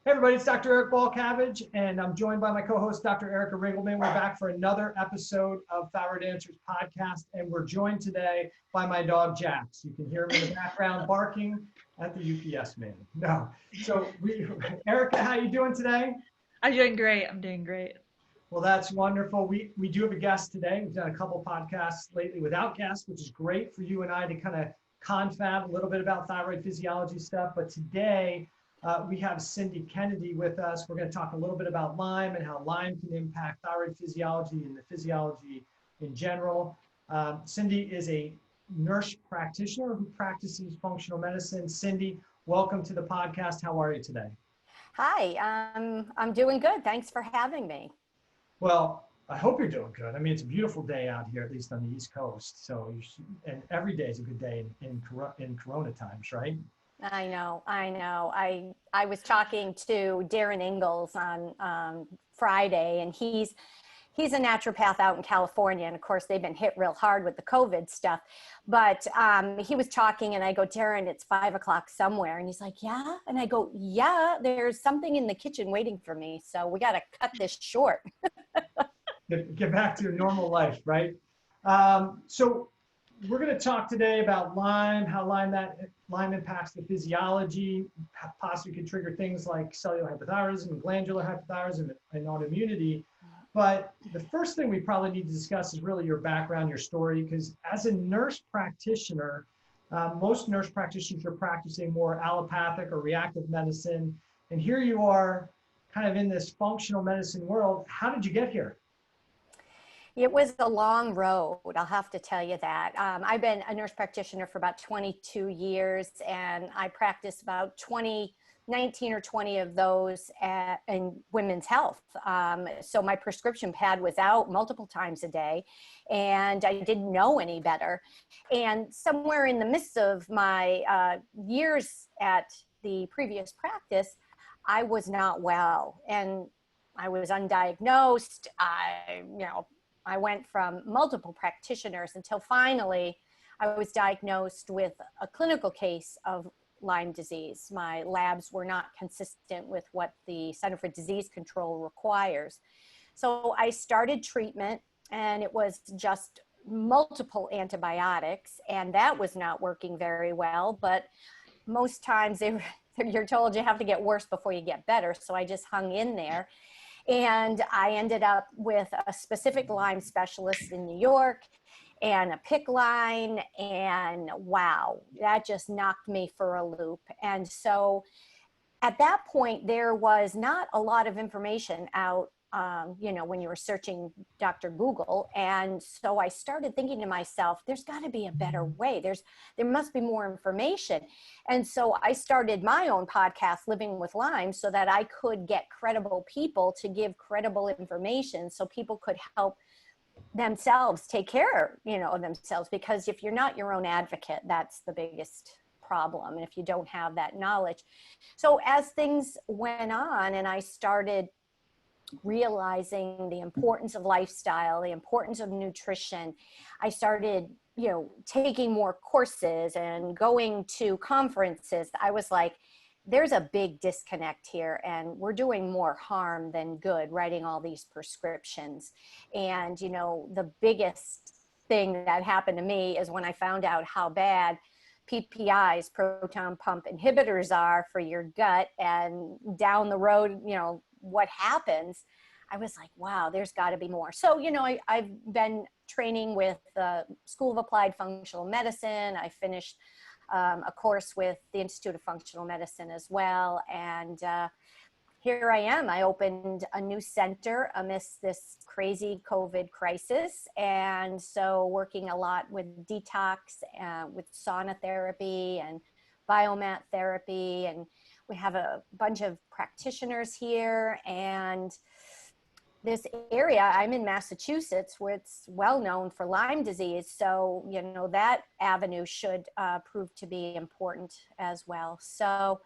Hey everybody, it's Dr. Eric Ball-Cabbage, and I'm joined by my co-host, Dr. Erica Ringelman. We're back for another episode of Thyroid Answers podcast, and we're joined today by my dog, Jax. You can hear him in the background barking at the UPS man. No. So Erica, how you doing today? I'm doing great. I'm doing great. Well, that's wonderful. We do have a guest today. We've done a couple podcasts lately without guests, which is great for you and I to kind of confab a little bit about thyroid physiology stuff. But today, we have Cindy Kennedy with us. We're going to talk a little bit about Lyme and how Lyme can impact thyroid physiology and the physiology in general. Cindy is a nurse practitioner who practices functional medicine. Cindy, welcome to the podcast. How are you today? Hi, I'm doing good. Thanks for having me. Well, I hope you're doing good. I mean, it's a beautiful day out here, at least on the East Coast. So, and every day is a good day in Corona times, right? I know. I was talking to Darren Ingalls on Friday, and he's a naturopath out in California, and of course they've been hit real hard with the COVID stuff. But he was talking, and I go, Darren, it's 5 o'clock somewhere, and he's like, yeah, and I go, yeah, there's something in the kitchen waiting for me, so we got to cut this short. Get back to your normal life, right? So we're going to talk today about Lyme, how Lyme impacts the physiology, possibly could trigger things like cellular hypothyroidism, glandular hypothyroidism, and autoimmunity. But the first thing we probably need to discuss is really your background, your story, because as a nurse practitioner, most nurse practitioners are practicing more allopathic or reactive medicine. And here you are kind of in this functional medicine world. How did you get here? It was a long road, I'll have to tell you that. I've been a nurse practitioner for about 22 years, and I practiced about 19 or 20 of those in women's health. So my prescription pad was out multiple times a day, and I didn't know any better. And somewhere in the midst of my years at the previous practice, I was not well, and I was undiagnosed. I went from multiple practitioners until finally I was diagnosed with a clinical case of Lyme disease. My labs were not consistent with what the Center for Disease Control requires. So I started treatment, and it was just multiple antibiotics, and that was not working very well. But most times you're told you have to get worse before you get better. So I just hung in there. And I ended up with a specific Lyme specialist in New York and a PICC line, and wow, that just knocked me for a loop. And so at that point, there was not a lot of information out, when you were searching Dr. Google. And so I started thinking to myself, there's got to be a better way. There must be more information. And so I started my own podcast, Living with Lyme, so that I could get credible people to give credible information so people could help themselves take care, of themselves. Because if you're not your own advocate, that's the biggest problem. And if you don't have that knowledge. So as things went on and I started realizing the importance of lifestyle, the importance of nutrition, I started, taking more courses and going to conferences. I was like, there's a big disconnect here, and we're doing more harm than good writing all these prescriptions. And, the biggest thing that happened to me is when I found out how bad PPIs, proton pump inhibitors, are for your gut, and down the road, what happens, I was like, wow, there's got to be more. So, I've been training with the School of Applied Functional Medicine. I finished a course with the Institute of Functional Medicine as well. And here I am. I opened a new center amidst this crazy COVID crisis. And so working a lot with detox, with sauna therapy and biomat therapy. And we have a bunch of practitioners here. And this area, I'm in Massachusetts, where it's well known for Lyme disease. So, that avenue should prove to be important as well. So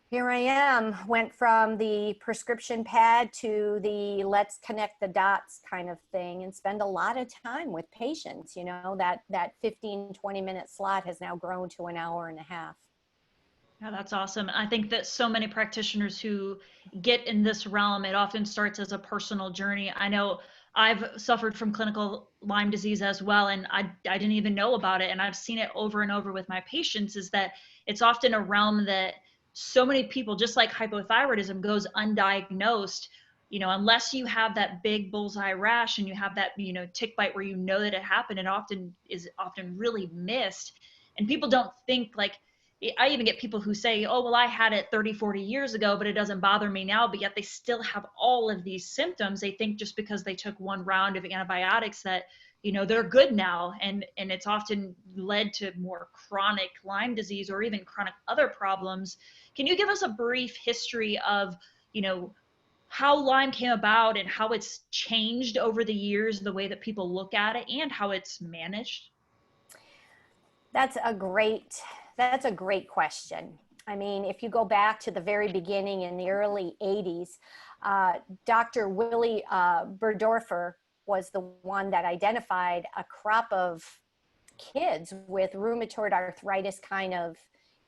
here I am, went from the prescription pad to the let's connect the dots kind of thing, and spend a lot of time with patients. That 15, 20-minute slot has now grown to an hour and a half. Yeah, that's awesome. I think that so many practitioners who get in this realm, it often starts as a personal journey. I know I've suffered from clinical Lyme disease as well, and I didn't even know about it. And I've seen it over and over with my patients, is that it's often a realm that so many people, just like hypothyroidism, goes undiagnosed. Unless you have that big bullseye rash and you have that, tick bite where you know that it happened, it often really missed. And people don't think like, I even get people who say, oh, well, I had it 30, 40 years ago, but it doesn't bother me now. But yet they still have all of these symptoms. They think just because they took one round of antibiotics that, they're good now. And it's often led to more chronic Lyme disease or even chronic other problems. Can you give us a brief history of, you know, how Lyme came about and how it's changed over the years, the way that people look at it and how it's managed? That's a great question. I mean, if you go back to the very beginning in the early 80s, Dr. Willie Berdorfer was the one that identified a crop of kids with rheumatoid arthritis kind of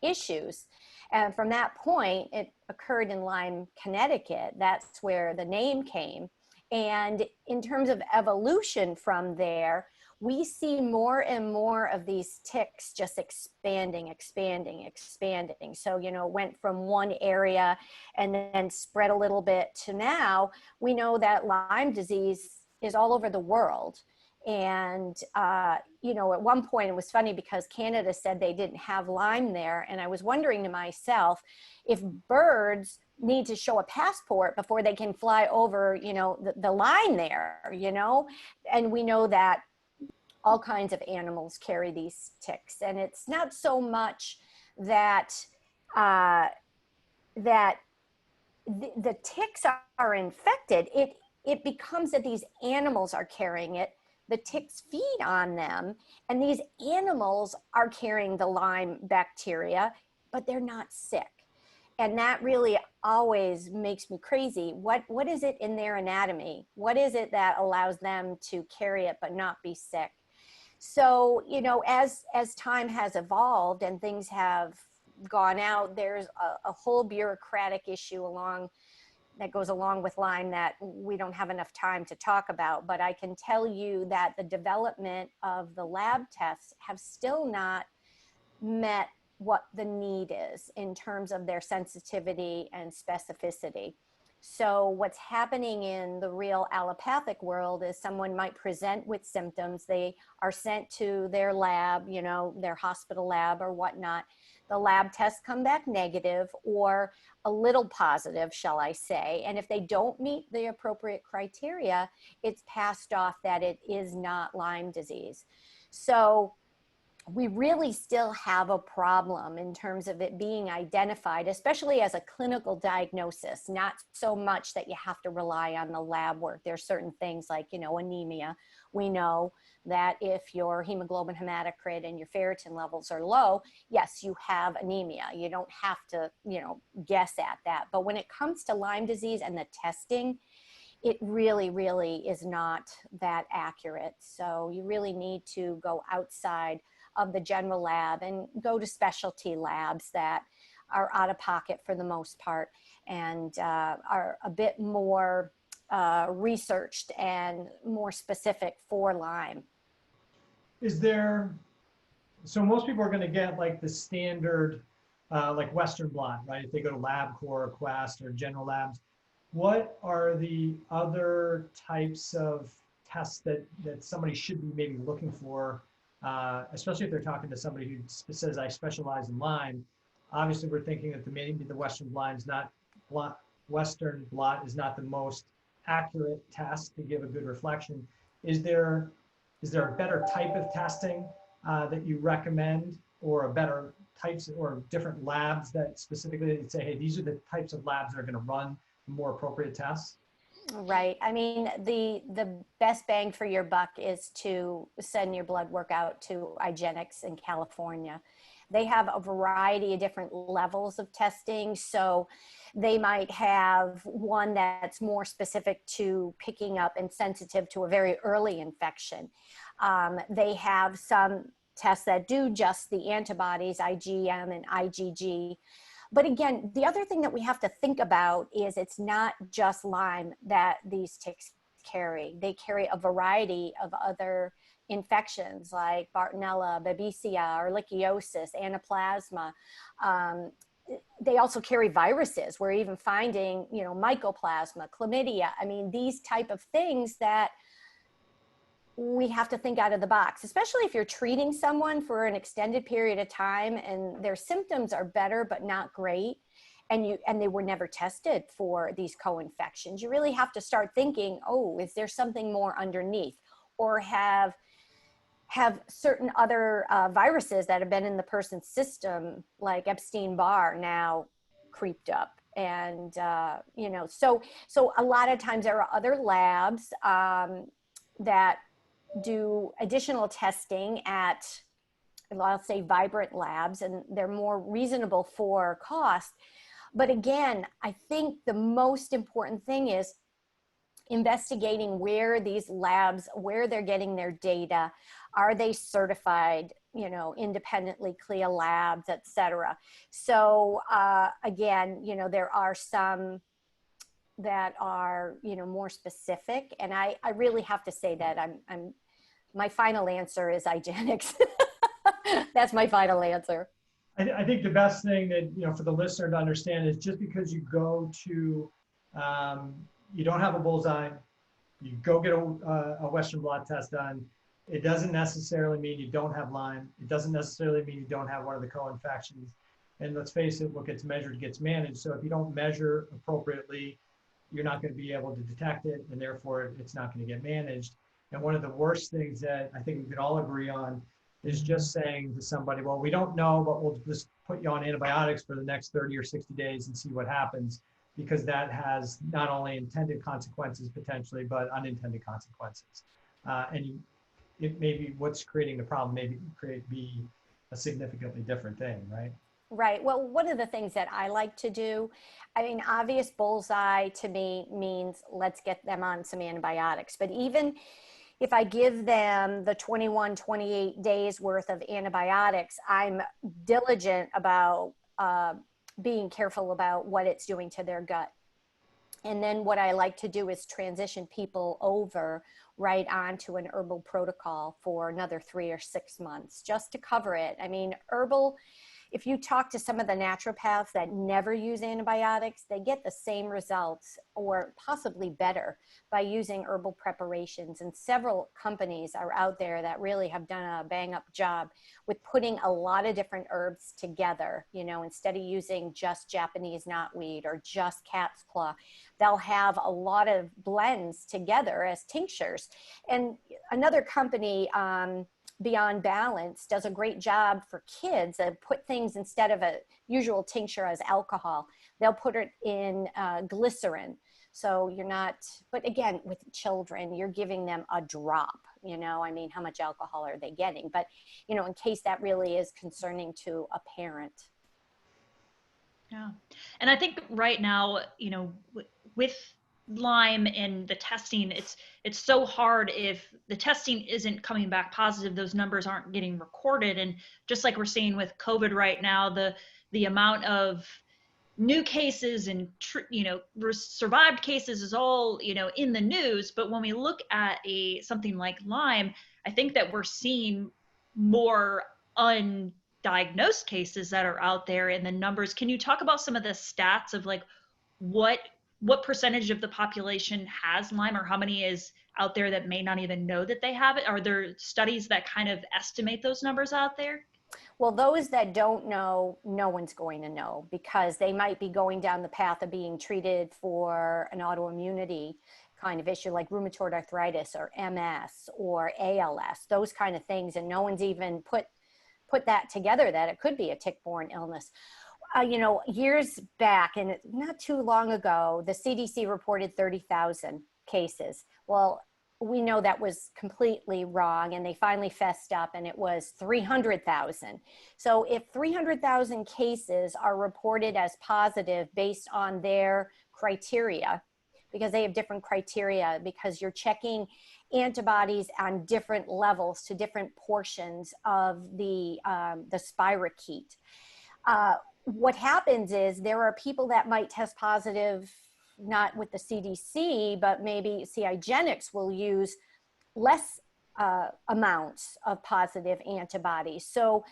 issues. And from that point, it occurred in Lyme, Connecticut. That's where the name came. And in terms of evolution from there, we see more and more of these ticks just expanding, expanding, expanding. So, it went from one area and then spread a little bit to now we know that Lyme disease is all over the world. And, at one point it was funny because Canada said they didn't have Lyme there. And I was wondering to myself, if birds need to show a passport before they can fly over, the line there, and we know that all kinds of animals carry these ticks. And it's not so much that, that the ticks are infected. It becomes that these animals are carrying it. The ticks feed on them, and these animals are carrying the Lyme bacteria, but they're not sick. And that really always makes me crazy. What is it in their anatomy? What is it that allows them to carry it but not be sick? So, as time has evolved and things have gone out, there's a whole bureaucratic issue that goes along with Lyme that we don't have enough time to talk about. But I can tell you that the development of the lab tests have still not met what the need is in terms of their sensitivity and specificity. So what's happening in the real allopathic world is someone might present with symptoms. They are sent to their lab, their hospital lab or whatnot. The lab tests come back negative or a little positive, shall I say. And if they don't meet the appropriate criteria, it's passed off that it is not Lyme disease. So we really still have a problem in terms of it being identified, especially as a clinical diagnosis, not so much that you have to rely on the lab work. There's certain things like, anemia. We know that if your hemoglobin hematocrit and your ferritin levels are low, yes, you have anemia. You don't have to, guess at that. But when it comes to Lyme disease and the testing, it really, really is not that accurate. So you really need to go outside of the general lab and go to specialty labs that are out of pocket for the most part and are a bit more researched and more specific for Lyme. So most people are going to get like the standard, like Western blot, right? If they go to LabCorp or Quest or general labs, what are the other types of tests that somebody should be maybe looking for? Especially if they're talking to somebody who says, I specialize in Lyme. Obviously, we're thinking that maybe the Western blot is not the most accurate test to give a good reflection. Is there a better type of testing that you recommend, or a better types or different labs that specifically say, hey, these are the types of labs that are going to run more appropriate tests? Right. I mean, the best bang for your buck is to send your blood work out to IGeneX in California. They have a variety of different levels of testing. So they might have one that's more specific to picking up and sensitive to a very early infection. They have some tests that do just the antibodies, IgM and IgG. But again, the other thing that we have to think about is it's not just Lyme that these ticks carry. They carry a variety of other infections like Bartonella, Babesia, Ehrlichiosis, Anaplasma. They also carry viruses. We're even finding, you know, Mycoplasma, Chlamydia. I mean, these type of things that we have to think out of the box, especially if you're treating someone for an extended period of time and their symptoms are better but not great, and they were never tested for these co-infections. You really have to start thinking, oh, is there something more underneath, or have certain other viruses that have been in the person's system, like Epstein-Barr, now creeped up. And you know, so a lot of times there are other labs that do additional testing at, I'll say, vibrant labs, and they're more reasonable for cost. But again, I think the most important thing is investigating where these labs, where they're getting their data. Are they certified, you know, independently, CLIA labs, et cetera. So again, you know, there are some that are, you know, more specific. And I really have to say that my final answer is IGeneX. That's my final answer. I think the best thing that, you know, for the listener to understand is just because you go to, you don't have a bullseye, you go get a Western blot test done, it doesn't necessarily mean you don't have Lyme. It doesn't necessarily mean you don't have one of the co-infections. And let's face it, what gets measured gets managed. So if you don't measure appropriately, you're not going to be able to detect it, and therefore it's not going to get managed. And one of the worst things that I think we can all agree on is just saying to somebody, well, we don't know, but we'll just put you on antibiotics for the next 30 or 60 days and see what happens, because that has not only intended consequences potentially, but unintended consequences. And it may be what's creating the problem, maybe be a significantly different thing, right? Right. Well, one of the things that I like to do, I mean, obvious bullseye to me means let's get them on some antibiotics. But even if I give them the 21, 28 days worth of antibiotics, I'm diligent about being careful about what it's doing to their gut. And then what I like to do is transition people over right onto an herbal protocol for another 3 or 6 months, just to cover it. I mean, herbal, if you talk to some of the naturopaths that never use antibiotics, they get the same results or possibly better by using herbal preparations. And several companies are out there that really have done a bang up job with putting a lot of different herbs together. You know, instead of using just Japanese knotweed or just cat's claw, they'll have a lot of blends together as tinctures. And another company, Beyond Balance, does a great job for kids and put things, instead of a usual tincture as alcohol, they'll put it in glycerin. So you're not, but again, with children, you're giving them a drop, you know, I mean, how much alcohol are they getting? But, you know, in case that really is concerning to a parent. Yeah. And I think right now, you know, with Lyme and the testing, it's so hard. If the testing isn't coming back positive, those numbers aren't getting recorded. And just like we're seeing with COVID right now, the amount of new cases and you know, survived cases is all, you know, in the news. But when we look at something like Lyme, I think that we're seeing more undiagnosed cases that are out there in the numbers. Can you talk about some of the stats of like what percentage of the population has Lyme, or how many is out there that may not even know that they have it? Are there studies that kind of estimate those numbers out there? Well, those that don't know, no one's going to know, because they might be going down the path of being treated for an autoimmunity kind of issue like rheumatoid arthritis or MS or ALS, those kind of things. And no one's even put that together that it could be a tick-borne illness. You know, years back, and not too long ago, the CDC reported 30,000 cases. Well, we know that was completely wrong, and they finally fessed up, and it was 300,000. So if 300,000 cases are reported as positive based on their criteria, because they have different criteria, because you're checking antibodies on different levels to different portions of the spirochete. What happens is there are people that might test positive, not with the CDC, but maybe CIGenics will use less amounts of positive antibodies. So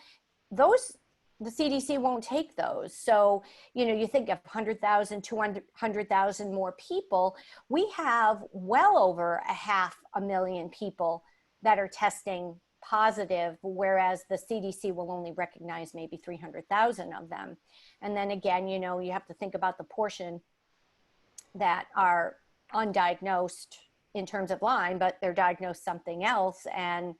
those, the CDC won't take those. So, you know, you think of 100,000, 200,000 more people, we have well over 500,000 people that are testing positive, whereas the CDC will only recognize maybe 300,000 of them. And then again, you know, you have to think about the portion that are undiagnosed in terms of Lyme, but they're diagnosed something else, and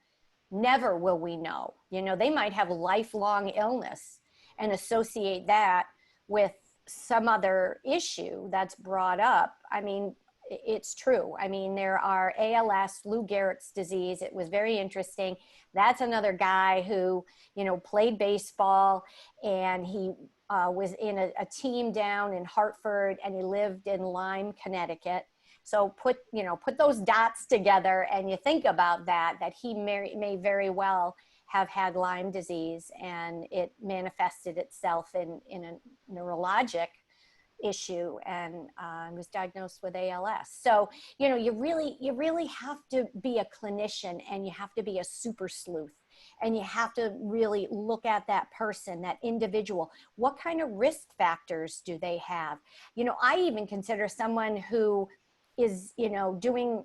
never will we know. You know, they might have lifelong illness and associate that with some other issue that's brought up. I mean, it's true. I mean, there are ALS, Lou Gehrig's disease. It was very interesting. That's another guy who, you know, played baseball, and he was in a team down in Hartford, and he lived in Lyme, Connecticut. So put those dots together, and you think about that he may very well have had Lyme disease, and it manifested itself in a neurologic issue, and was diagnosed with ALS. So, you know, you really have to be a clinician, and you have to be a super sleuth, and you have to really look at that person, that individual. What kind of risk factors do they have? You know, I even consider someone who is, you know, doing,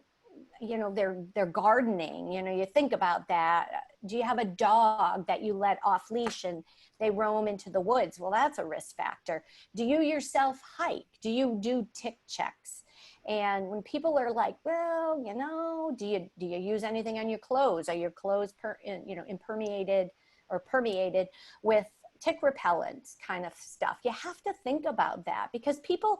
you know, they're gardening, you know, you think about that. Do you have a dog that you let off leash and they roam into the woods? Well, that's a risk factor. Do you yourself hike? Do you do tick checks? And when people are like, well, you know, do you use anything on your clothes? Are your clothes impermeated or permeated with tick repellent kind of stuff? You have to think about that, because people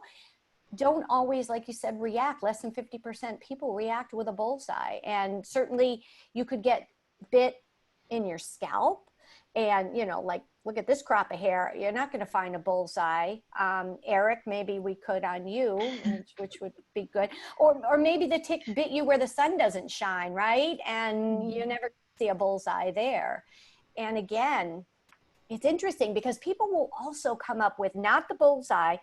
don't always, like you said, react. Less than 50% people react with a bullseye. And certainly you could get bit in your scalp, and, you know, like, look at this crop of hair. You're not going to find a bullseye. Eric, maybe we could on you, which would be good. Or maybe the tick bit you where the sun doesn't shine, right? And you never see a bullseye there. And again, it's interesting because people will also come up with not the bullseye,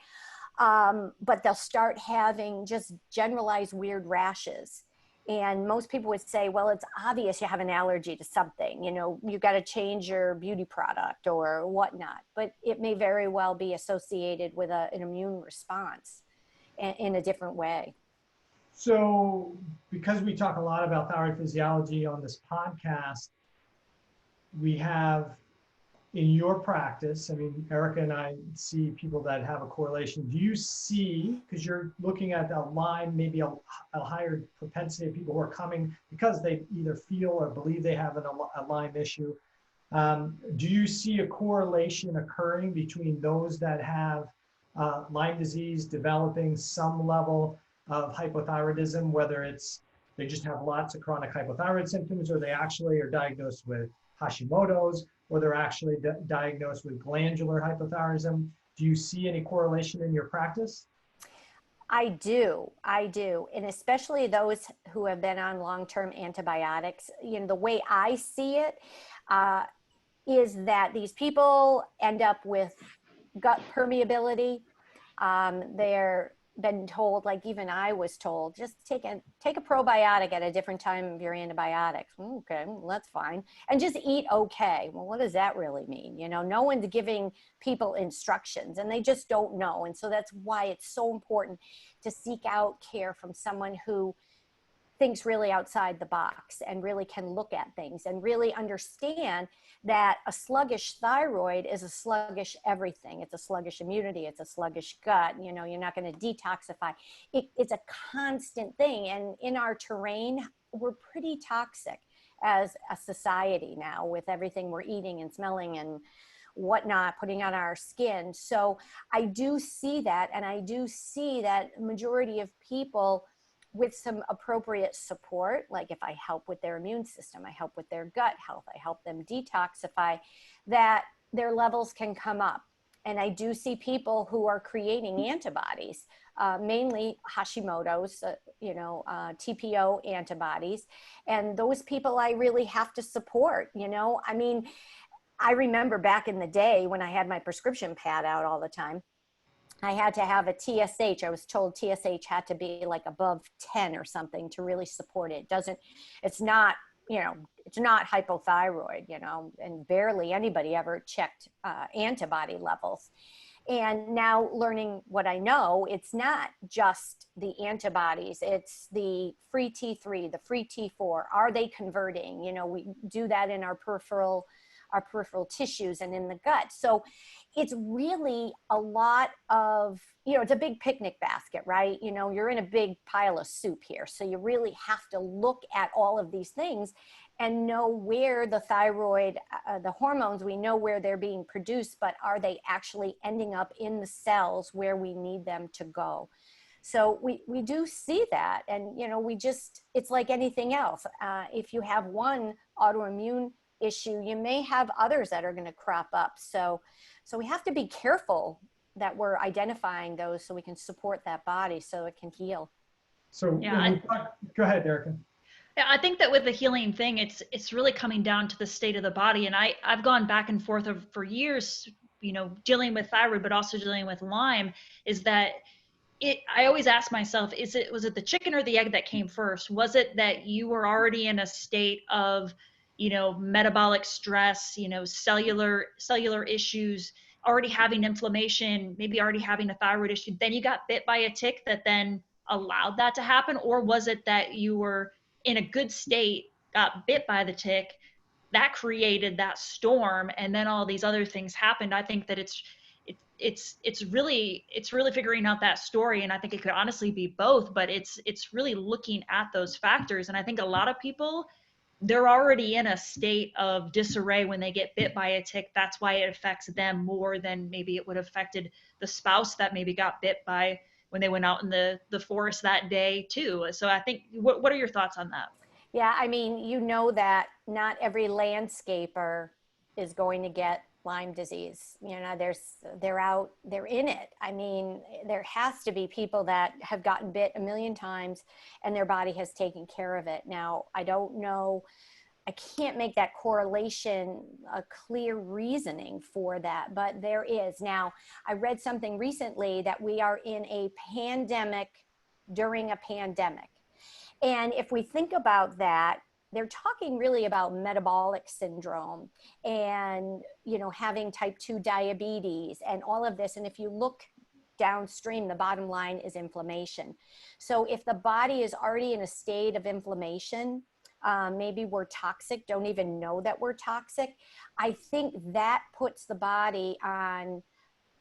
but they'll start having just generalized weird rashes. And most people would say, well, it's obvious you have an allergy to something, you know, you got to change your beauty product or whatnot. But it may very well be associated with an immune response in a different way. So because we talk a lot about thyroid physiology on this podcast, we have in your practice, I mean, Erica and I see people that have a correlation. Do you see, because you're looking at a Lyme, maybe a higher propensity of people who are coming because they either feel or believe they have a Lyme issue. Do you see a correlation occurring between those that have Lyme disease developing some level of hypothyroidism, whether it's they just have lots of chronic hypothyroid symptoms, or they actually are diagnosed with Hashimoto's, or they're actually diagnosed with glandular hypothyroidism? Do you see any correlation in your practice? I do. And especially those who have been on long-term antibiotics. You know, the way I see it is that these people end up with gut permeability. They're been told, like even I was told, just take a probiotic at a different time of your antibiotics. Okay, well, that's fine. And just eat okay. Well, what does that really mean? You know, no one's giving people instructions, and they just don't know. And so that's why it's so important to seek out care from someone who thinks really outside the box and really can look at things and really understand that a sluggish thyroid is a sluggish everything. It's a sluggish immunity. It's a sluggish gut. You know, you're not going to detoxify. It's a constant thing. And in our terrain, we're pretty toxic as a society now with everything we're eating and smelling and whatnot, putting on our skin. So I do see that. And I do see that majority of people with some appropriate support, like if I help with their immune system, I help with their gut health, I help them detoxify, that their levels can come up. And I do see people who are creating antibodies mainly Hashimoto's, TPO antibodies. And those people I really have to support, I mean, I remember back in the day when I had my prescription pad out all the time, I had to have a TSH. I was told TSH had to be like above 10 or something to really support it. It's not, it's not hypothyroid, and barely anybody ever checked antibody levels. And now learning what I know, it's not just the antibodies, it's the free T3, the free T4. Are they converting? We do that in our peripheral tissues and in the gut. So it's really a lot of, it's a big picnic basket, right? You're in a big pile of soup here. So you really have to look at all of these things and know where the thyroid, the hormones, we know where they're being produced, but are they actually ending up in the cells where we need them to go? So we do see that. And, it's like anything else. If you have one autoimmune issue, you may have others that are going to crop up. So we have to be careful that we're identifying those so we can support that body so it can heal. So yeah, go ahead, Erica. Yeah, I think that with the healing thing, it's really coming down to the state of the body. And I've gone back and forth for years, dealing with thyroid, but also dealing with Lyme, is that I always ask myself, was it the chicken or the egg that came first? Was it that you were already in a state of, metabolic stress, cellular issues, already having inflammation, maybe already having a thyroid issue, then you got bit by a tick that then allowed that to happen? Or was it that you were in a good state, got bit by the tick, that created that storm, and then all these other things happened? I think that it's really figuring out that story, and I think it could honestly be both, but it's really looking at those factors. And I think a lot of people, they're already in a state of disarray when they get bit by a tick. That's why it affects them more than maybe it would have affected the spouse that maybe got bit by when they went out in the forest that day too. So I think, what are your thoughts on that? Yeah, I mean, that not every landscaper is going to get Lyme disease. They're in it. I mean, there has to be people that have gotten bit a million times and their body has taken care of it. Now, I don't know, I can't make that correlation, a clear reasoning for that, but there is. Now, I read something recently that we are in a pandemic during a pandemic. And if we think about that, they're talking really about metabolic syndrome and, having type 2 diabetes and all of this. And if you look downstream, the bottom line is inflammation. So if the body is already in a state of inflammation, maybe we're toxic, don't even know that we're toxic, I think that puts the body on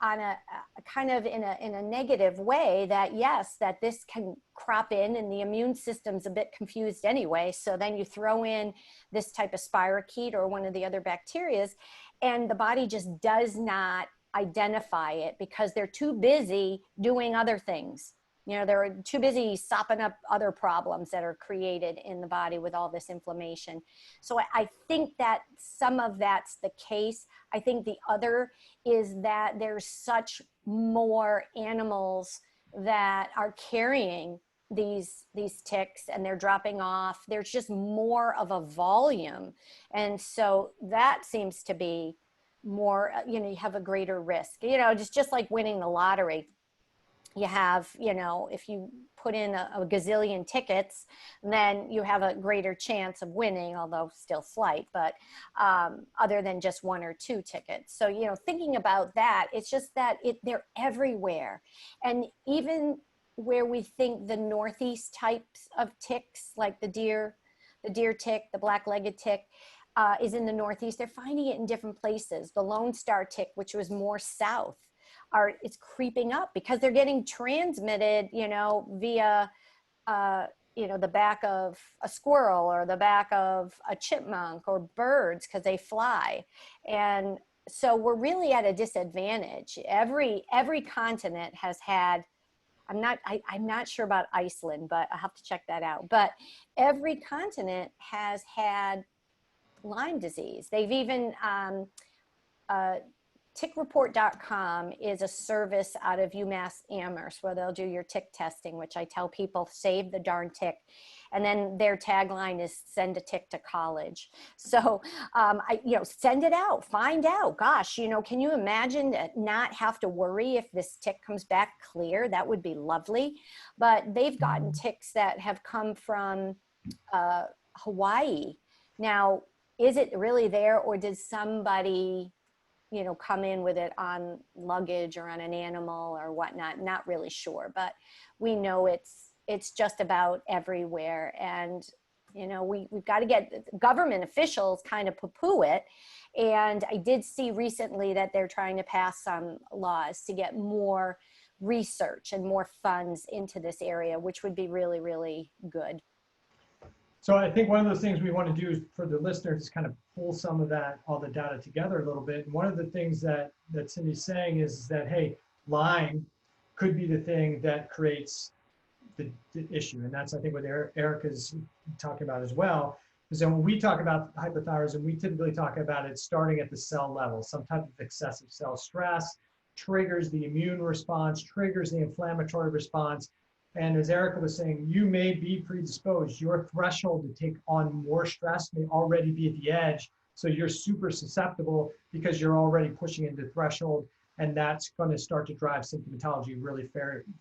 a kind of in a negative way, that yes, that this can crop in and the immune system's a bit confused anyway. So then you throw in this type of spirochete or one of the other bacterias, and the body just does not identify it because they're too busy doing other things. They're too busy sopping up other problems that are created in the body with all this inflammation. So I think that some of that's the case. I think the other is that there's such more animals that are carrying these ticks and they're dropping off. There's just more of a volume. And so that seems to be more, you have a greater risk, just like winning the lottery. You have, if you put in a gazillion tickets, then you have a greater chance of winning, although still slight, but other than just one or two tickets. So, thinking about that, it's just that they're everywhere. And even where we think the Northeast types of ticks, like the deer tick, the black-legged tick, is in the Northeast, they're finding it in different places. The Lone Star tick, which was more south, it's creeping up because they're getting transmitted, via, the back of a squirrel or the back of a chipmunk or birds because they fly. And so we're really at a disadvantage. Every continent has had, I'm not sure about Iceland, but I'll have to check that out. But every continent has had Lyme disease. They've even, tickreport.com is a service out of UMass Amherst where they'll do your tick testing, which I tell people, save the darn tick. And then their tagline is send a tick to college. So, send it out, find out. Gosh, can you imagine not have to worry if this tick comes back clear? That would be lovely. But they've gotten ticks that have come from Hawaii. Now, is it really there, or did somebody come in with it on luggage or on an animal or whatnot? Not really sure, but we know it's just about everywhere. And, we've got to get government officials kind of poo-poo it. And I did see recently that they're trying to pass some laws to get more research and more funds into this area, which would be really, really good. So I think one of those things we want to do is for the listeners is kind of pull some of all the data together a little bit. And one of the things that Cindy's saying is that, hey, Lyme could be the thing that creates the issue. And that's, I think, what Erica's talking about as well. Is that when we talk about hypothyroidism, we typically talk about it starting at the cell level. Some type of excessive cell stress triggers the immune response, triggers the inflammatory response. And as Erica was saying, you may be predisposed. Your threshold to take on more stress may already be at the edge. So you're super susceptible because you're already pushing into threshold, and that's going to start to drive symptomatology really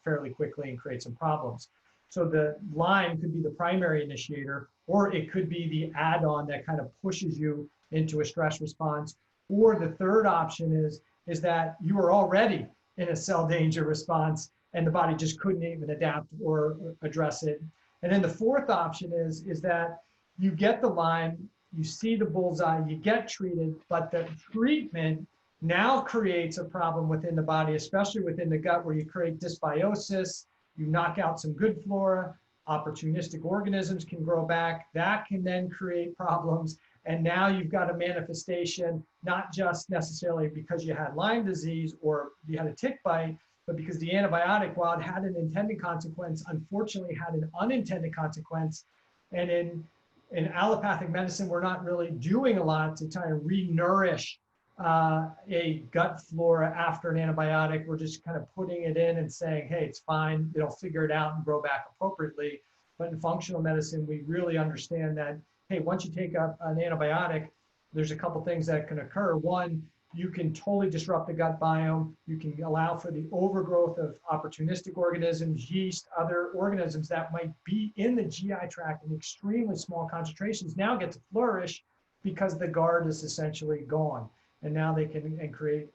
fairly quickly and create some problems. So the Lyme could be the primary initiator, or it could be the add-on that kind of pushes you into a stress response. Or the third option is that you are already in a cell danger response and the body just couldn't even adapt or address it. And then the fourth option is that you get the Lyme, you see the bullseye, you get treated, but the treatment now creates a problem within the body, especially within the gut, where you create dysbiosis, you knock out some good flora, opportunistic organisms can grow back, that can then create problems. And now you've got a manifestation, not just necessarily because you had Lyme disease or you had a tick bite, but because the antibiotic, while it had an intended consequence, unfortunately had an unintended consequence. And in allopathic medicine, we're not really doing a lot to try to re-nourish a gut flora after an antibiotic. We're just kind of putting it in and saying, hey, it's fine, it'll figure it out and grow back appropriately. But in functional medicine, we really understand that, hey, once you take up an antibiotic, there's a couple things that can occur. One, you can totally disrupt the gut biome. You can allow for the overgrowth of opportunistic organisms, yeast, other organisms that might be in the GI tract in extremely small concentrations now get to flourish because the guard is essentially gone. And now they can create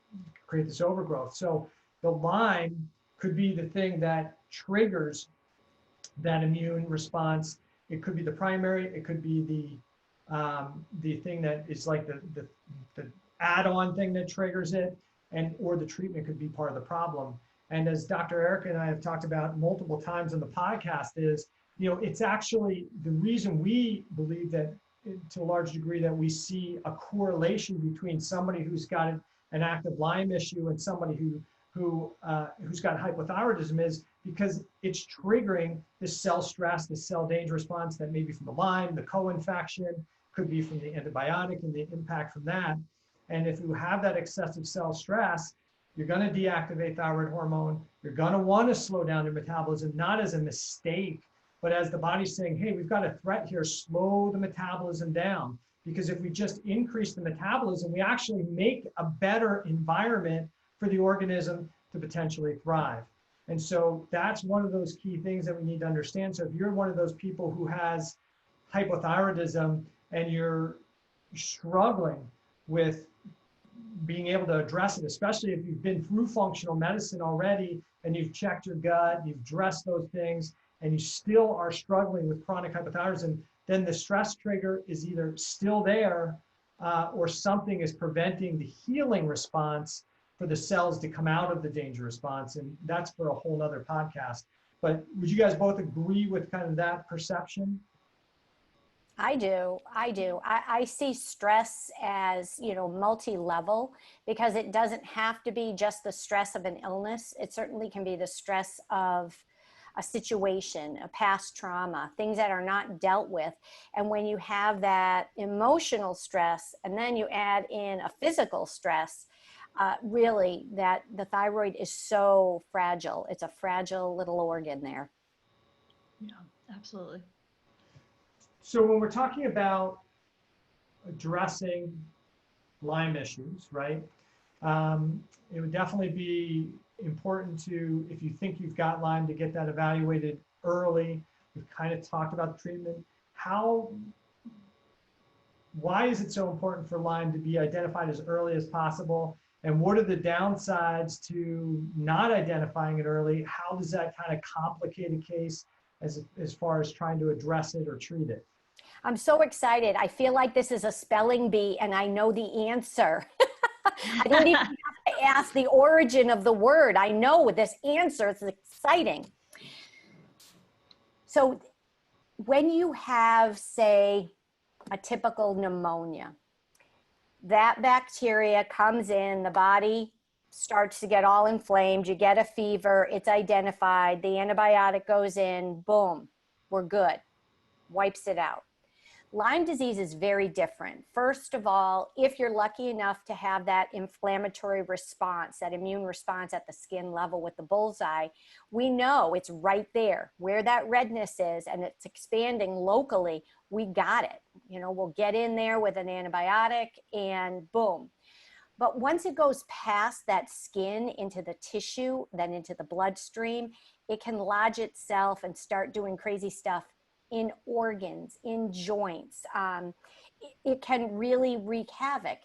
this overgrowth. So the Lyme could be the thing that triggers that immune response. It could be the primary. It could be the thing that is like the add-on thing that triggers it, or the treatment could be part of the problem. And as Dr. Erica and I have talked about multiple times in the podcast is, it's actually the reason we believe that to a large degree that we see a correlation between somebody who's got an active Lyme issue and somebody who's got hypothyroidism is because it's triggering the cell stress, the cell danger response that may be from the Lyme, the co-infection, could be from the antibiotic and the impact from that. And if you have that excessive cell stress, you're going to deactivate thyroid hormone. You're going to want to slow down your metabolism, not as a mistake, but as the body's saying, hey, we've got a threat here, slow the metabolism down. Because if we just increase the metabolism, we actually make a better environment for the organism to potentially thrive. And so that's one of those key things that we need to understand. So if you're one of those people who has hypothyroidism and you're struggling with being able to address it, especially if you've been through functional medicine already and you've checked your gut, you've addressed those things, and you still are struggling with chronic hypothyroidism, then the stress trigger is either still there or something is preventing the healing response for the cells to come out of the danger response. And that's for a whole nother podcast. But would you guys both agree with kind of that perception? I do. I see stress as, multi-level, because it doesn't have to be just the stress of an illness. It certainly can be the stress of a situation, a past trauma, things that are not dealt with. And when you have that emotional stress and then you add in a physical stress, really, that the thyroid is so fragile. It's a fragile little organ there. Yeah, absolutely. So when we're talking about addressing Lyme issues, right? It would definitely be important to, if you think you've got Lyme, to get that evaluated early. We've kind of talked about the treatment. Why is it so important for Lyme to be identified as early as possible? And what are the downsides to not identifying it early? How does that kind of complicate a case as far as trying to address it or treat it? I'm so excited. I feel like this is a spelling bee and I know the answer. I don't even have to ask the origin of the word. I know with this answer, it's exciting. So when you have, say, a typical pneumonia, that bacteria comes in, the body starts to get all inflamed, you get a fever, it's identified, the antibiotic goes in, boom, we're good, wipes it out. Lyme disease is very different. First of all, if you're lucky enough to have that inflammatory response, that immune response at the skin level with the bullseye, we know it's right there where that redness is and it's expanding locally. We got it. You know, we'll get in there with an antibiotic and boom. But once it goes past that skin into the tissue, then into the bloodstream, it can lodge itself and start doing crazy stuff in organs, in joints. It can really wreak havoc.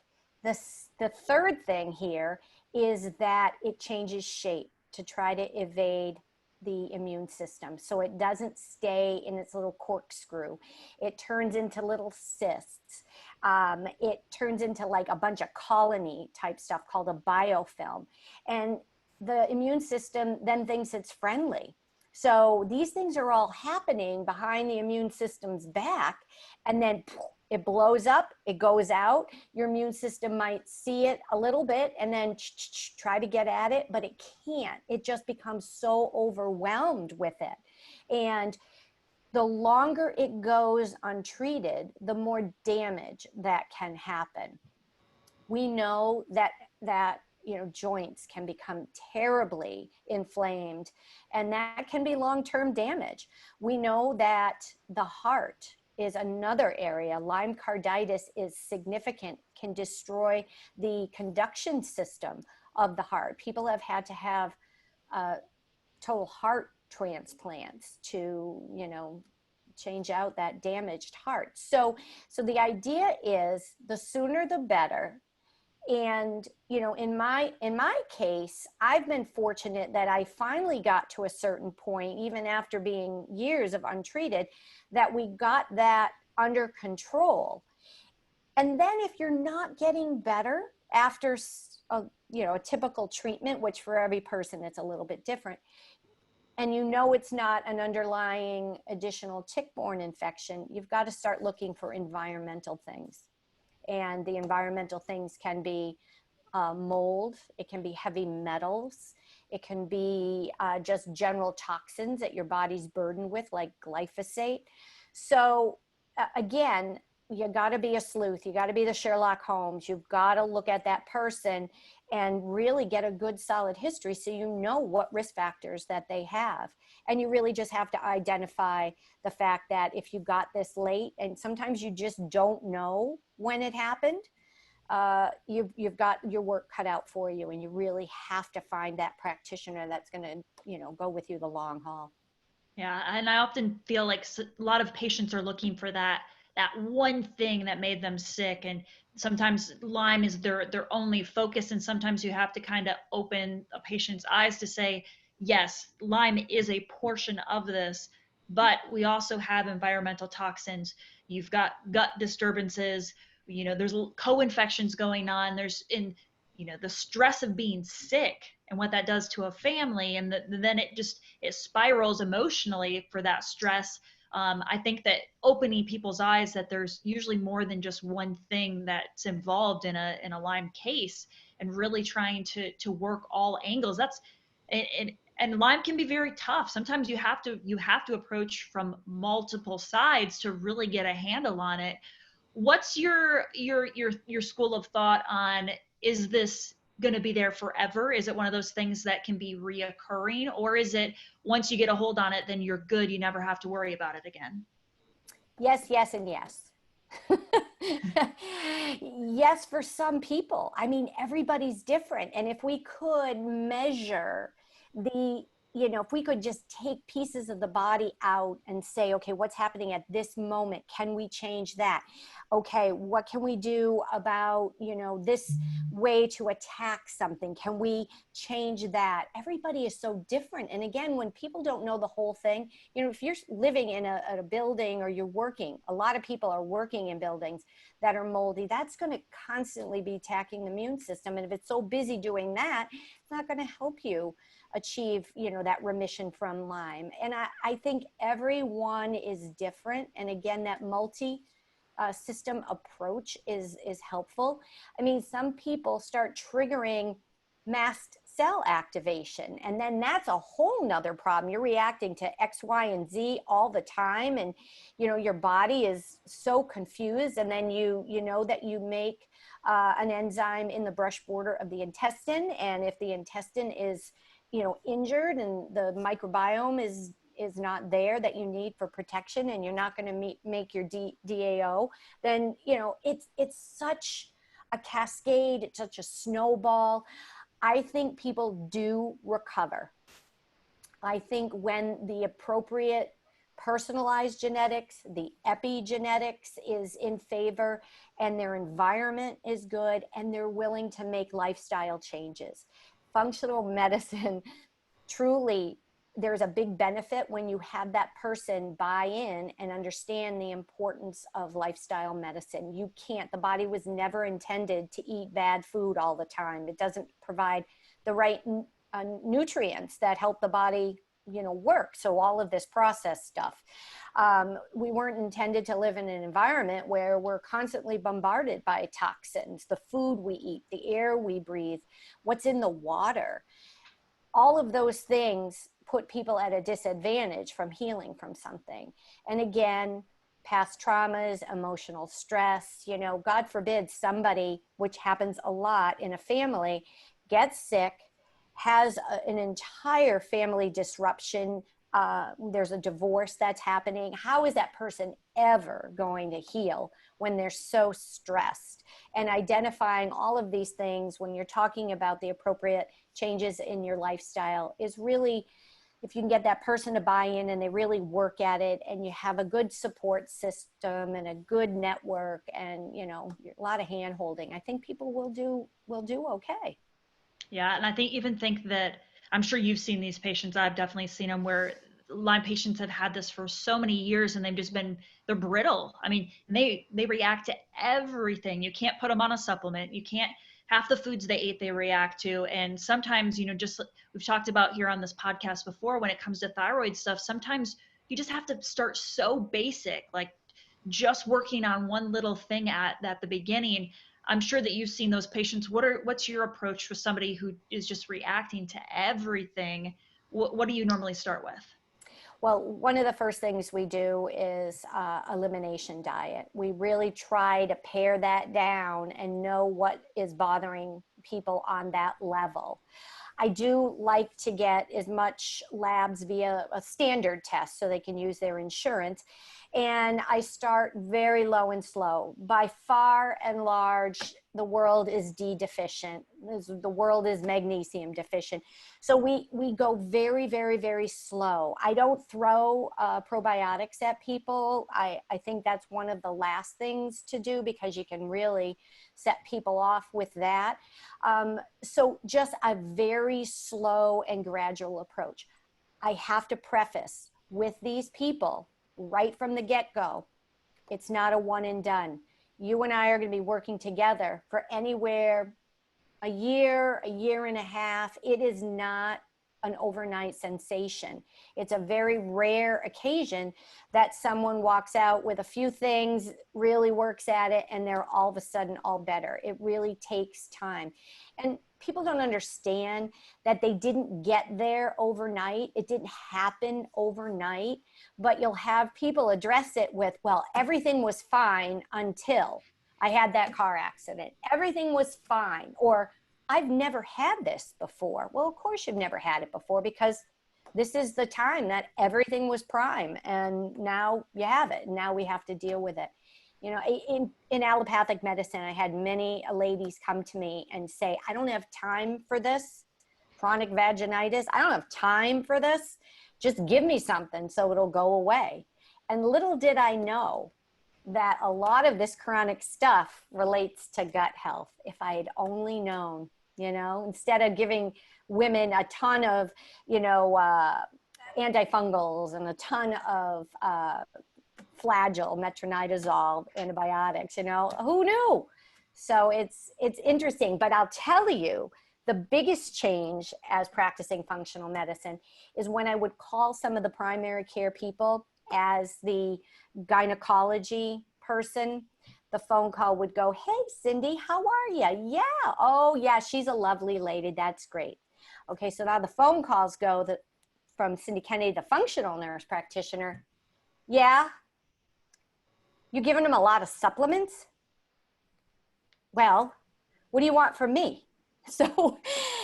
The third thing here is that it changes shape to try to evade the immune system. So it doesn't stay in its little corkscrew. It turns into little cysts. It turns into like a bunch of colony type stuff called a biofilm. And the immune system then thinks it's friendly. So these things are all happening behind the immune system's back, and then it blows up, it goes out. Your immune system might see it a little bit and then try to get at it, but it can't. It just becomes so overwhelmed with it. And the longer it goes untreated, the more damage that can happen. We know that joints can become terribly inflamed, and that can be long-term damage. We know that the heart is another area. Lyme carditis is significant, can destroy the conduction system of the heart. People have had to have total heart transplants to, change out that damaged heart. So the idea is the sooner the better. And, in my case, I've been fortunate that I finally got to a certain point, even after being years of untreated, that we got that under control. And then if you're not getting better after a typical treatment, which for every person, it's a little bit different, and it's not an underlying additional tick-borne infection, you've got to start looking for environmental things. And the environmental things can be mold, it can be heavy metals, it can be just general toxins that your body's burdened with, like glyphosate. So again, you got to be a sleuth, you got to be the Sherlock Holmes, you've got to look at that person and really get a good solid history so you know what risk factors that they have. And you really just have to identify the fact that if you got this late, and sometimes you just don't know when it happened, you've got your work cut out for you, and you really have to find that practitioner that's going to, go with you the long haul. Yeah, and I often feel like a lot of patients are looking for that one thing that made them sick, and sometimes Lyme is their only focus, and sometimes you have to kind of open a patient's eyes to say, yes, Lyme is a portion of this, but we also have environmental toxins. You've got gut disturbances, there's co-infections going on, there's the stress of being sick and what that does to a family, and then it spirals emotionally for that stress. I think that opening people's eyes that there's usually more than just one thing that's involved in a Lyme case, and really trying to work all angles. And Lyme can be very tough. Sometimes you have to approach from multiple sides to really get a handle on it. What's your school of thought on, is this going to be there forever? Is it one of those things that can be reoccurring, or is it once you get a hold on it, then you're good, you never have to worry about it again? Yes, yes, and yes. Yes, for some people. I mean, everybody's different. And if we could measure the, if we could just take pieces of the body out and say, okay, what's happening at this moment? Can we change that? Okay, what can we do about, this way to attack something? Can we change that? Everybody is so different. And again, when people don't know the whole thing, if you're living in a building or you're working, a lot of people are working in buildings that are moldy, that's going to constantly be attacking the immune system. And if it's so busy doing that, it's not going to help you achieve, that remission from Lyme. And I think everyone is different. And again, that system approach is helpful. I mean, some people start triggering mast cell activation, and then that's a whole nother problem. You're reacting to X, Y, and Z all the time, and your body is so confused. And then you know that you make an enzyme in the brush border of the intestine, and if the intestine is injured and the microbiome is not there that you need for protection, and you're not going to make your DAO, then it's such a cascade, it's such a snowball. I think people do recover. I think when the appropriate personalized genetics, the epigenetics is in favor, and their environment is good, and they're willing to make lifestyle changes. Functional medicine, truly, there's a big benefit when you have that person buy in and understand the importance of lifestyle medicine. You can't, the body was never intended to eat bad food all the time. It doesn't provide the right nutrients that help the body, work. So all of this processed stuff, we weren't intended to live in an environment where we're constantly bombarded by toxins, the food we eat, the air we breathe, what's in the water. All of those things put people at a disadvantage from healing from something. And again, past traumas, emotional stress, God forbid somebody, which happens a lot in a family, gets sick, has an entire family disruption. There's a divorce that's happening. How is that person ever going to heal when they're so stressed? And identifying all of these things when you're talking about the appropriate changes in your lifestyle is really, if you can get that person to buy in and they really work at it, and you have a good support system and a good network and, a lot of hand holding, I think people will do okay. Yeah. And I think that I'm sure you've seen these patients. I've definitely seen them where Lyme patients have had this for so many years, and they're brittle. I mean, they react to everything. You can't put them on a supplement. You can't, half the foods they ate, they react to. And sometimes, just we've talked about here on this podcast before, when it comes to thyroid stuff, sometimes you just have to start so basic, like just working on one little thing at the beginning. I'm sure that you've seen those patients. What's your approach with somebody who is just reacting to everything? What do you normally start with? Well, one of the first things we do is elimination diet. We really try to pare that down and know what is bothering people on that level. I do like to get as much labs via a standard test so they can use their insurance. And I start very low and slow. By far and large, the world is D deficient. The world is magnesium deficient. So we go very, very, very slow. I don't throw probiotics at people. I think that's one of the last things to do, because you can really set people off with that. So just a very slow and gradual approach. I have to preface with these people right from the get-go, it's not a one and done. You and I are going to be working together for anywhere a year and a half. It is not an overnight sensation. It's a very rare occasion that someone walks out with a few things, really works at it, and they're all of a sudden all better. It really takes time. And people don't understand that they didn't get there overnight. It didn't happen overnight, but you'll have people address it with, well, everything was fine until I had that car accident. Everything was fine. Or I've never had this before. Well, of course you've never had it before, because this is the time that everything was prime, and now you have it, and now we have to deal with it. You know, in allopathic medicine, I had many ladies come to me and say, I don't have time for this chronic vaginitis. I don't have time for this. Just give me something so it'll go away. And little did I know that a lot of this chronic stuff relates to gut health. If I had only known, you know, instead of giving women a ton of, you know, antifungals and a ton of Flagyl, metronidazole, antibiotics, you know, who knew? So it's interesting, but I'll tell you, the biggest change as practicing functional medicine is when I would call some of the primary care people as the gynecology person. The phone call would go, hey, Cindy, how are you? Yeah. Oh, yeah, she's a lovely lady. That's great. Okay, so now the phone calls go from Cindy Kennedy, the functional nurse practitioner. Yeah. You giving them a lot of supplements? Well, what do you want from me? So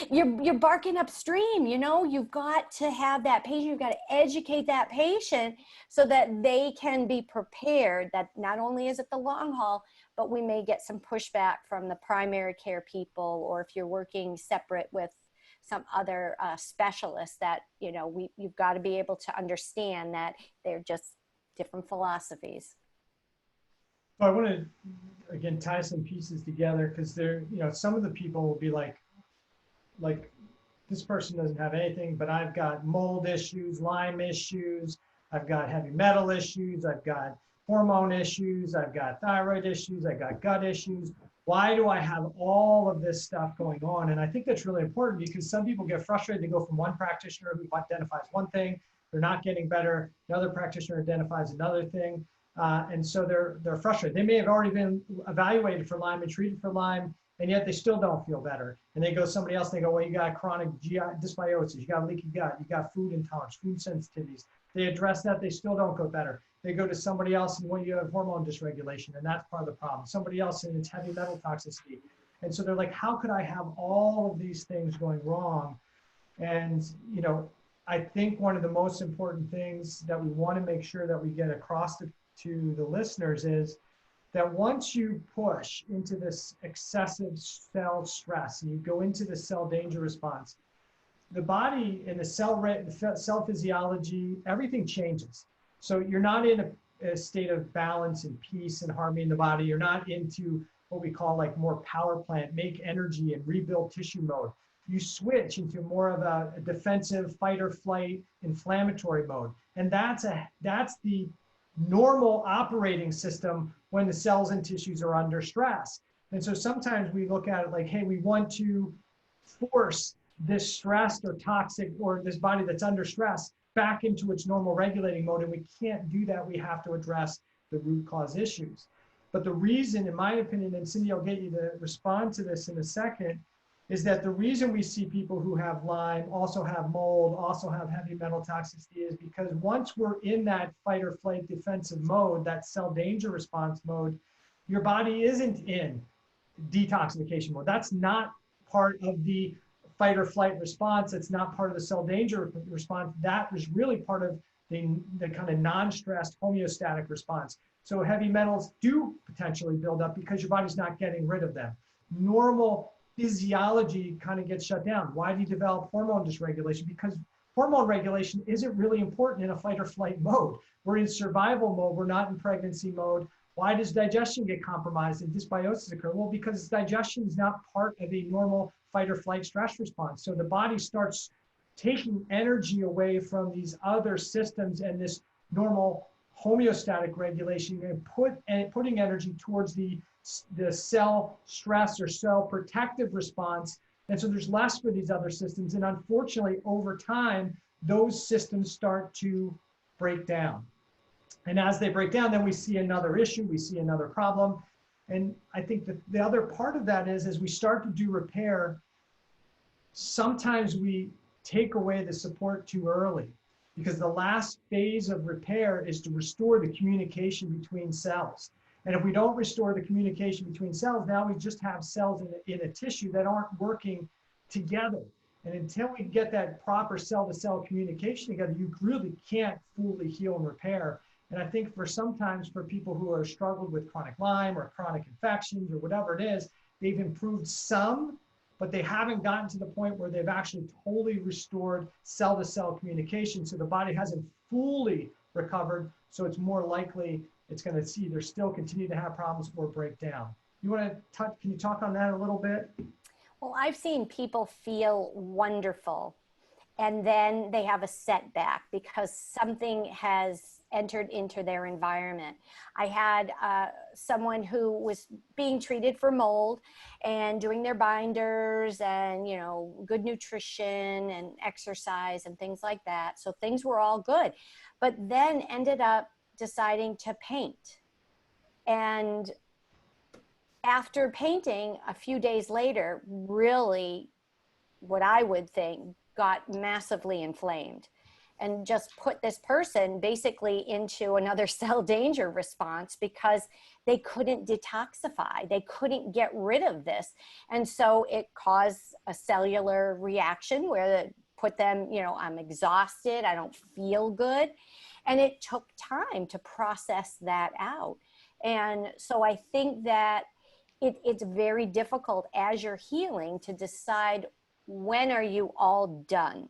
you're barking upstream, you know, you've got to have that patient, you've got to educate that patient so that they can be prepared that not only is it the long haul, but we may get some pushback from the primary care people, or if you're working separate with some other specialists, that, you know, you've got to be able to understand that they're just different philosophies. I want to, again, tie some pieces together, because there, you know, some of the people will be like this person doesn't have anything, but I've got mold issues, Lyme issues, I've got heavy metal issues, I've got hormone issues, I've got thyroid issues, I've got gut issues. Why do I have all of this stuff going on? And I think that's really important, because some people get frustrated. They go from one practitioner who identifies one thing, they're not getting better. Another practitioner identifies another thing. And so they're frustrated. They may have already been evaluated for Lyme and treated for Lyme, and yet they still don't feel better. And they go to somebody else, and they go, well, you got chronic GI dysbiosis, you got leaky gut, you got food intolerance, food sensitivities. They address that, they still don't go better. They go to somebody else, and when you have hormone dysregulation, and that's part of the problem. Somebody else, and it's heavy metal toxicity. And so they're like, how could I have all of these things going wrong? And, you know, I think one of the most important things that we want to make sure that we get across to the listeners is that once you push into this excessive cell stress and you go into the cell danger response, the body and the cell physiology, everything changes. So you're not in a state of balance and peace and harmony in the body. You're not into what we call like more power plant, make energy and rebuild tissue mode. You switch into more of a defensive fight or flight inflammatory mode. And that's the normal operating system when the cells and tissues are under stress. And so sometimes we look at it like, hey, we want to force this stressed or toxic, or this body that's under stress, back into its normal regulating mode. And we can't do that. We have to address the root cause issues. But the reason, in my opinion, and Cindy, I'll get you to respond to this in a second, is that the reason we see people who have Lyme also have mold, also have heavy metal toxicity, is because once we're in that fight or flight defensive mode, that cell danger response mode, your body isn't in detoxification mode. That's not part of the fight or flight response. It's not part of the cell danger response. That is really part of the kind of non-stressed homeostatic response. So heavy metals do potentially build up because your body's not getting rid of them. Normal physiology kind of gets shut down. Why do you develop hormone dysregulation? Because hormone regulation isn't really important in a fight or flight mode. We're in survival mode. We're not in pregnancy mode. Why does digestion get compromised and dysbiosis occur? Well, because digestion is not part of a normal fight or flight stress response. So the body starts taking energy away from these other systems and this normal homeostatic regulation, and putting energy towards the cell stress or cell protective response. And so there's less for these other systems. And unfortunately, over time, those systems start to break down. And as they break down, then we see another issue, we see another problem. And I think that the other part of that is, as we start to do repair, sometimes we take away the support too early, because the last phase of repair is to restore the communication between cells. And if we don't restore the communication between cells, now we just have cells in a tissue that aren't working together. And until we get that proper cell-to-cell communication together, you really can't fully heal and repair. And I think sometimes for people who are struggled with chronic Lyme or chronic infections or whatever it is, they've improved some, but they haven't gotten to the point where they've actually totally restored cell-to-cell communication. So the body hasn't fully recovered. So it's more likely it's going to either still continue to have problems or break down. You want to can you talk on that a little bit? Well, I've seen people feel wonderful and then they have a setback because something has entered into their environment. I had someone who was being treated for mold and doing their binders and, you know, good nutrition and exercise and things like that. So things were all good, but then ended up deciding to paint. And after painting, a few days later, really, what I would think, got massively inflamed and just put this person basically into another cell danger response because they couldn't detoxify. They couldn't get rid of this. And so it caused a cellular reaction where it put them, you know, I'm exhausted, I don't feel good. And it took time to process that out. And so I think that it's very difficult as you're healing to decide, when are you all done?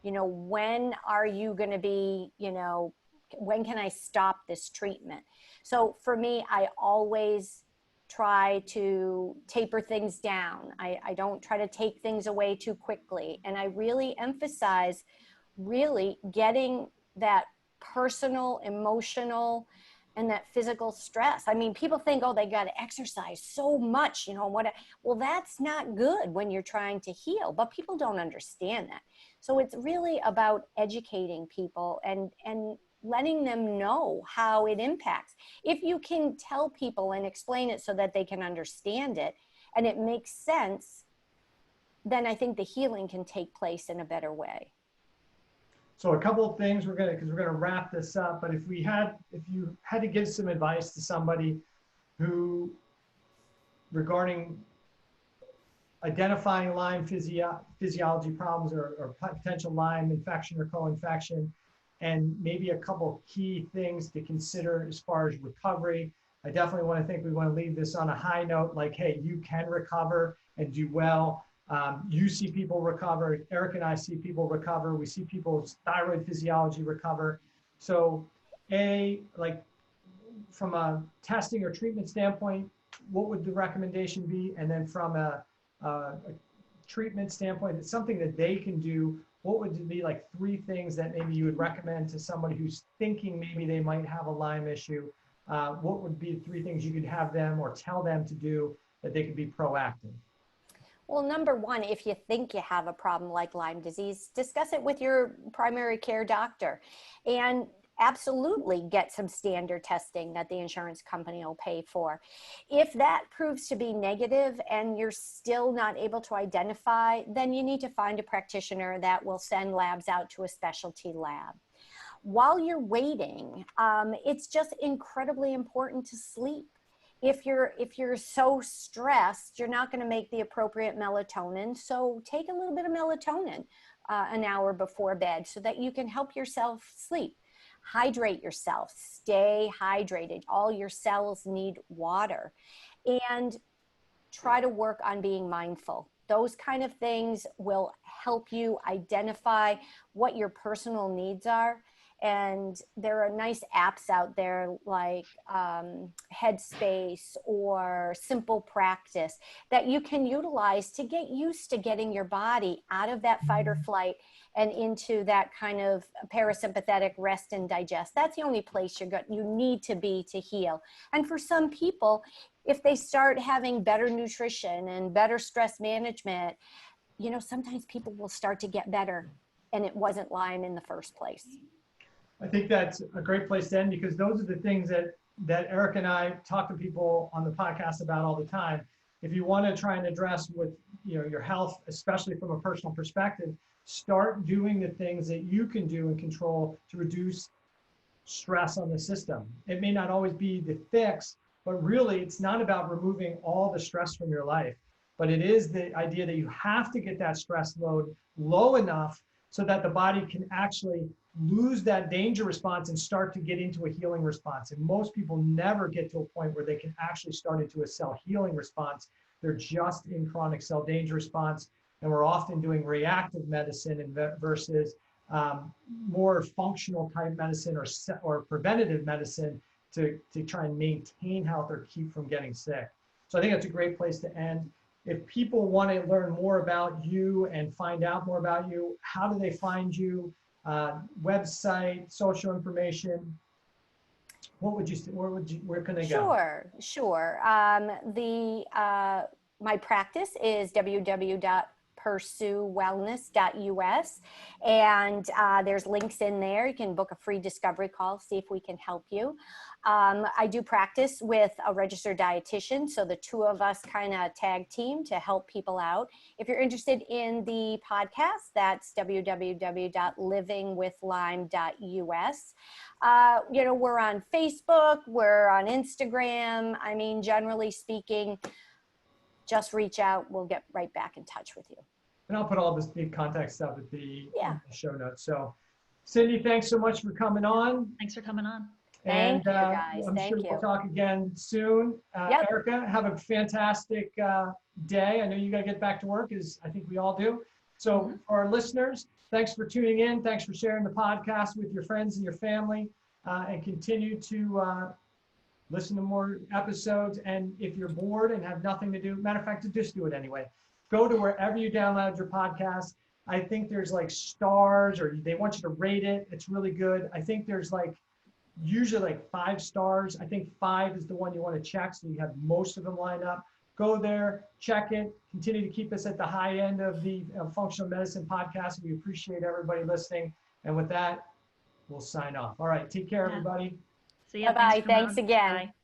You know, when are you going to be, you know, when can I stop this treatment? So for me, I always try to taper things down. I don't try to take things away too quickly. And I really emphasize really getting that personal, emotional, and that physical stress. I mean, people think, oh, they got to exercise so much, you know, well, that's not good when you're trying to heal, but people don't understand that. So it's really about educating people and letting them know how it impacts. If you can tell people and explain it so that they can understand it and it makes sense, then I think the healing can take place in a better way. So a couple of things because we're gonna wrap this up. But if you had to give some advice to somebody who, regarding identifying Lyme physiology problems or potential Lyme infection or co-infection, and maybe a couple key things to consider as far as recovery, I definitely want to leave this on a high note. Like, hey, you can recover and do well. You see people recover. Eric and I see people recover. We see people's thyroid physiology recover. So, like from a testing or treatment standpoint, what would the recommendation be? And then from a treatment standpoint, it's something that they can do. What would be like 3 things that maybe you would recommend to somebody who's thinking maybe they might have a Lyme issue? What would be 3 things you could have them or tell them to do that they could be proactive? Well, number one, if you think you have a problem like Lyme disease, discuss it with your primary care doctor and absolutely get some standard testing that the insurance company will pay for. If that proves to be negative and you're still not able to identify, then you need to find a practitioner that will send labs out to a specialty lab. While you're waiting, it's just incredibly important to sleep. If you're so stressed, you're not going to make the appropriate melatonin. So take a little bit of melatonin an hour before bed so that you can help yourself sleep. Hydrate yourself. Stay hydrated. All your cells need water. And try to work on being mindful. Those kind of things will help you identify what your personal needs are. And there are nice apps out there like Headspace or Simple Practice that you can utilize to get used to getting your body out of that fight or flight and into that kind of parasympathetic rest and digest. That's the only place you need to be to heal. And for some people, if they start having better nutrition and better stress management, you know, sometimes people will start to get better and it wasn't Lyme in the first place. I think that's a great place to end, because those are the things that Eric and I talk to people on the podcast about all the time. If you want to try and address with your health, especially from a personal perspective, start doing the things that you can do and control to reduce stress on the system. It may not always be the fix, but really it's not about removing all the stress from your life, but it is the idea that you have to get that stress load low enough so that the body can actually lose that danger response and start to get into a healing response. And most people never get to a point where they can actually start into a cell healing response. They're just in chronic cell danger response. And we're often doing reactive medicine versus more functional type medicine or preventative medicine to try and maintain health or keep from getting sick. So I think that's a great place to end. If people want to learn more about you and find out more about you, how do they find you? Website, social information? Where can they go? Sure. My practice is www.pursuewellness.us, and there's links in there. You can book a free discovery call, see if we can help you. I do practice with a registered dietitian, so the two of us kind of tag team to help people out. If you're interested in the podcast, that's www.livingwithlyme.us. We're on Facebook, we're on Instagram. I mean, generally speaking, just reach out. We'll get right back in touch with you. And I'll put all this big contact stuff at the show notes. So Cindy, thanks so much for coming on. Thanks for coming on. Thank you, guys. I'm sure we'll talk again soon. Yep. Erica, have a fantastic day. I know you got to get back to work, as I think we all do. So for our listeners, thanks for tuning in. Thanks for sharing the podcast with your friends and your family, and continue to listen to more episodes. And if you're bored and have nothing to do, matter of fact, just do it anyway. Go to wherever you download your podcast. I think there's like stars, or they want you to rate it. It's really good. I think there's usually like 5 stars. I think 5 is the one you want to check, so you have most of them lined up. Go there, check it, continue to keep us at the high end of the functional medicine podcast. We appreciate everybody listening. And with that, we'll sign off. All right, take care, everybody. See ya. Bye-bye. Thanks again. Bye.